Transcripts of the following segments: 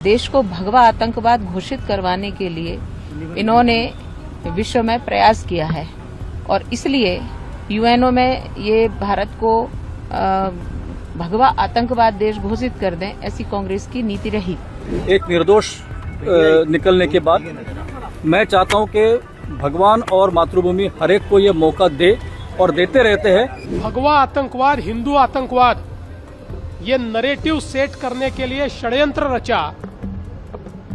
देश को भगवा आतंकवाद घोषित करवाने के लिए इन्होंने विश्व में प्रयास किया है और इसलिए यूएनओ में ये भारत को भगवा आतंकवाद देश घोषित कर दें, ऐसी कांग्रेस की नीति रही। एक निर्दोष निकलने के बाद मैं चाहता हूं कि भगवान और मातृभूमि हर एक को ये मौका दे और देते रहते हैं। भगवा आतंकवाद, हिंदू आतंकवाद, ये नरेटिव सेट करने के लिए षड्यंत्र रचा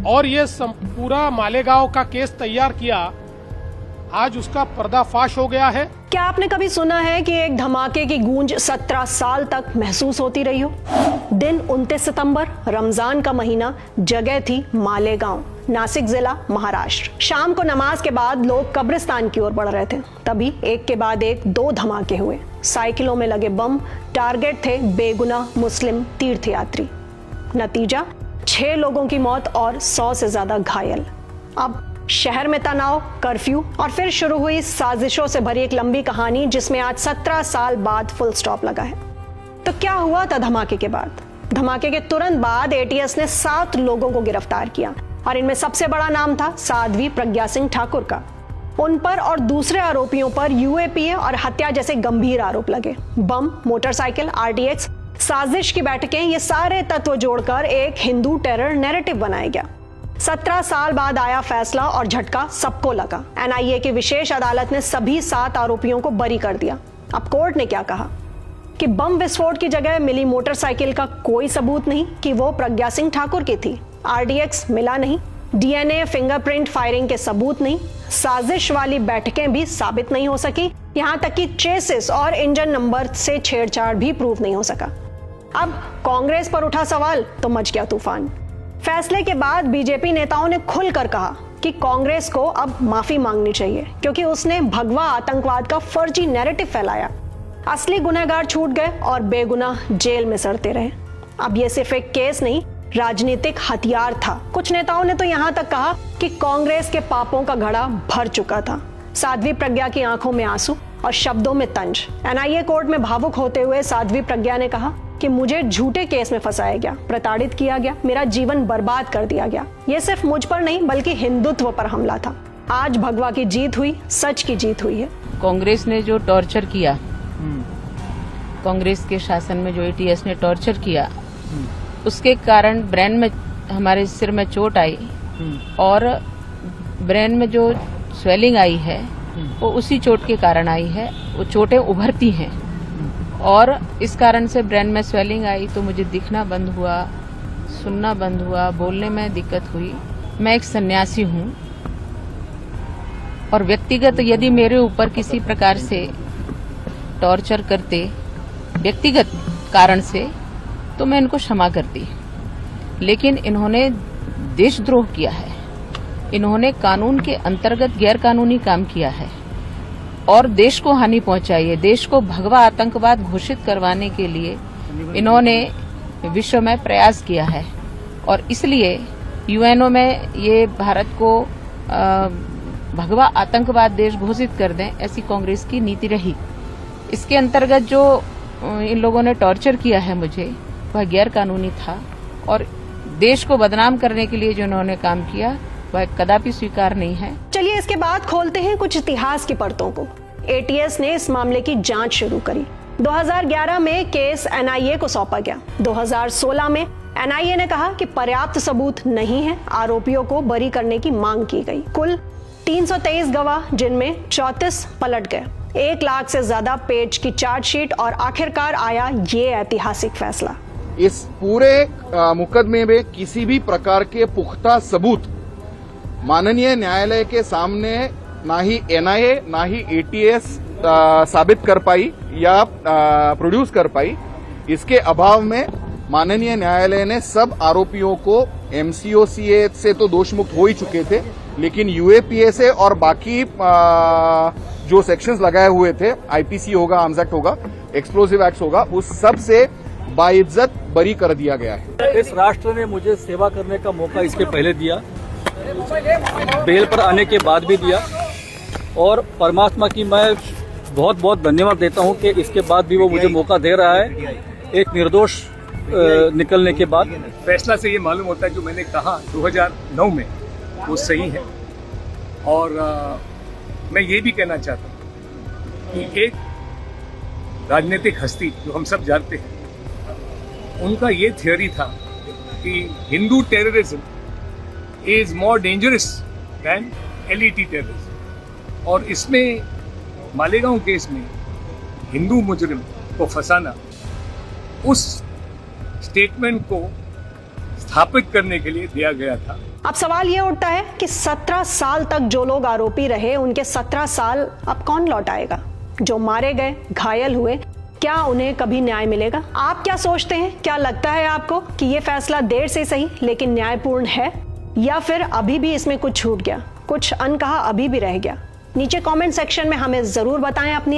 और ये पूरा मालेगांव का केस तैयार किया। आज उसका पर्दाफाश हो गया है। क्या आपने कभी सुना है कि एक धमाके की गूंज 17 साल तक महसूस होती रही हो? दिन 29 सितंबर, रमजान का महीना, जगह थी मालेगांव, नासिक जिला, महाराष्ट्र। शाम को नमाज के बाद लोग कब्रिस्तान की ओर बढ़ रहे थे, तभी एक के बाद एक 2 धमाके हुए। साइकिलों में लगे बम, टारगेट थे बेगुनाह मुस्लिम तीर्थयात्री। नतीजा 6 लोगों की मौत और 100 से ज्यादा घायल। अब शहर में तनाव, कर्फ्यू और फिर शुरू हुई साजिशों से भरी एक लंबी कहानी जिसमें आज 17 साल बाद फुल स्टॉप लगा है। तो क्या हुआ था धमाके के बाद? धमाके के तुरंत बाद एटीएस ने 7 लोगों को गिरफ्तार किया और इनमें सबसे बड़ा नाम था साध्वी प्रज्ञा सिंह ठाकुर का। उन पर और दूसरे आरोपियों पर यूएपीए और हत्या जैसे गंभीर आरोप लगे। बम, मोटरसाइकिल, आरडीएक्स, साजिश की बैठकें, ये सारे तत्व जोड़कर एक हिंदू टेरर नैरेटिव बनाया गया। 17 साल बाद आया फैसला और झटका सबको लगा। एनआईए की विशेष अदालत ने सभी 7 आरोपियों को बरी कर दिया। अब कोर्ट ने क्या कहा कि बम विस्फोट की जगह मिली मोटरसाइकिल का कोई सबूत नहीं कि वो प्रज्ञा सिंह ठाकुर की थी। आरडीएक्स मिला नहीं, डीएनए, फिंगरप्रिंट, फायरिंग के सबूत नहीं, साजिश वाली बैठकें भी साबित नहीं हो सकी, यहां तक कि चेसिस और इंजन नंबर से छेड़छाड़ भी प्रूव नहीं हो सका। अब कांग्रेस पर उठा सवाल तो मच गया तूफान। फैसले के बाद बीजेपी नेताओं ने खुलकर कहा कि कांग्रेस को अब माफी मांगनी चाहिए क्योंकि उसने भगवा आतंकवाद का फर्जी नैरेटिव फैलाया। असली गुनहगार छूट गए और बेगुनाह जेल में सड़ते रहे। अब ये सिर्फ एक केस नहीं, राजनीतिक हथियार था। कुछ नेताओं ने तो यहां तक कहा कि कांग्रेस के पापों का घड़ा भर चुका था। साध्वी प्रज्ञा की आंखों में आंसू और शब्दों में तंज। एनआईए कोर्ट में भावुक होते हुए साध्वी प्रज्ञा ने कहा कि मुझे झूठे केस में फंसाया गया, प्रताड़ित किया गया, मेरा जीवन बर्बाद कर दिया गया। ये सिर्फ मुझ पर नहीं बल्कि हिंदुत्व पर हमला था। आज भगवा की जीत हुई, सच की जीत हुई है। कांग्रेस ने जो टॉर्चर किया, कांग्रेस के शासन में जो एटीएस ने टॉर्चर किया, उसके कारण ब्रेन में, हमारे सिर में चोट आई और ब्रेन में जो स्वेलिंग आई है वो उसी चोट के कारण आई है। वो चोटें उभरती हैं और इस कारण से ब्रेन में स्वेलिंग आई तो मुझे दिखना बंद हुआ, सुनना बंद हुआ, बोलने में दिक्कत हुई। मैं एक सन्यासी हूँ और व्यक्तिगत यदि मेरे ऊपर किसी प्रकार से टॉर्चर करते व्यक्तिगत कारण से तो मैं इनको क्षमा करती, लेकिन इन्होंने देशद्रोह किया है, इन्होंने कानून के अंतर्गत गैर कानूनी काम किया है और देश को हानि पहुंचाई है। देश को भगवा आतंकवाद घोषित करवाने के लिए इन्होंने विश्व में प्रयास किया है और इसलिए यूएनओ में ये भारत को भगवा आतंकवाद देश घोषित कर दें, ऐसी कांग्रेस की नीति रही। इसके अंतर्गत जो इन लोगों ने टॉर्चर किया है मुझे, वह गैर कानूनी था और देश को बदनाम करने के लिए जो इन्होंने काम किया वह कदापि स्वीकार नहीं है। चलिए इसके बाद खोलते हैं कुछ इतिहास की परतों को। एटीएस ने इस मामले की जांच शुरू करी। 2011 में केस एनआईए को सौंपा गया। 2016 में एनआईए ने कहा कि पर्याप्त सबूत नहीं है, आरोपियों को बरी करने की मांग की गई। कुल 323 गवाह, जिनमें 34 पलट गए। 1 लाख से ज्यादा पेज की चार्जशीट और आखिरकार आया ये ऐतिहासिक फैसला। इस पूरे मुकदमे में किसी भी प्रकार के पुख्ता सबूत माननीय न्यायालय के सामने ना ही एनआईए ना ही एटीएस साबित कर पाई या प्रोड्यूस कर पाई। इसके अभाव में माननीय न्यायालय ने सब आरोपियों को एमसीओसीए से तो दोषमुक्त हो ही चुके थे, लेकिन यूएपीए से और बाकी जो सेक्शंस लगाए हुए थे, आईपीसी होगा, आर्म्स एक्ट होगा, एक्सप्लोसिव एक्ट होगा, उस सब से बाइज्जत बरी कर दिया गया है। इस राष्ट्र ने मुझे सेवा करने का मौका इसके पहले दिया, बेल पर आने के बाद भी दिया और परमात्मा की मैं बहुत बहुत धन्यवाद देता हूं कि इसके बाद भी वो मुझे मौका दे रहा है। एक निर्दोष निकलने के बाद फैसला से ये मालूम होता है जो मैंने कहा 2009 में वो सही है। और मैं ये भी कहना चाहता हूँ कि एक राजनीतिक हस्ती जो हम सब जानते हैं, उनका ये थियोरी था कि Hindu terrorism is more dangerous than LET terrorism, और इसमें मालेगांव केस में हिंदू मुजरिम को फंसाना उस स्टेटमेंट को स्थापित करने के लिए दिया गया था। अब सवाल ये उठता है कि 17 साल तक जो लोग आरोपी रहे, उनके 17 साल अब कौन लौटाएगा? जो मारे गए, घायल हुए, क्या उन्हें कभी न्याय मिलेगा? आप क्या सोचते हैं? क्या लगता है आपको कि ये फैसला देर से सही लेकिन न्यायपूर्ण है, या फिर अभी भी इसमें कुछ छूट गया, कुछ अनकहा अभी भी रह गया? नीचे कमेंट सेक्शन में हमें जरूर बताएं अपनी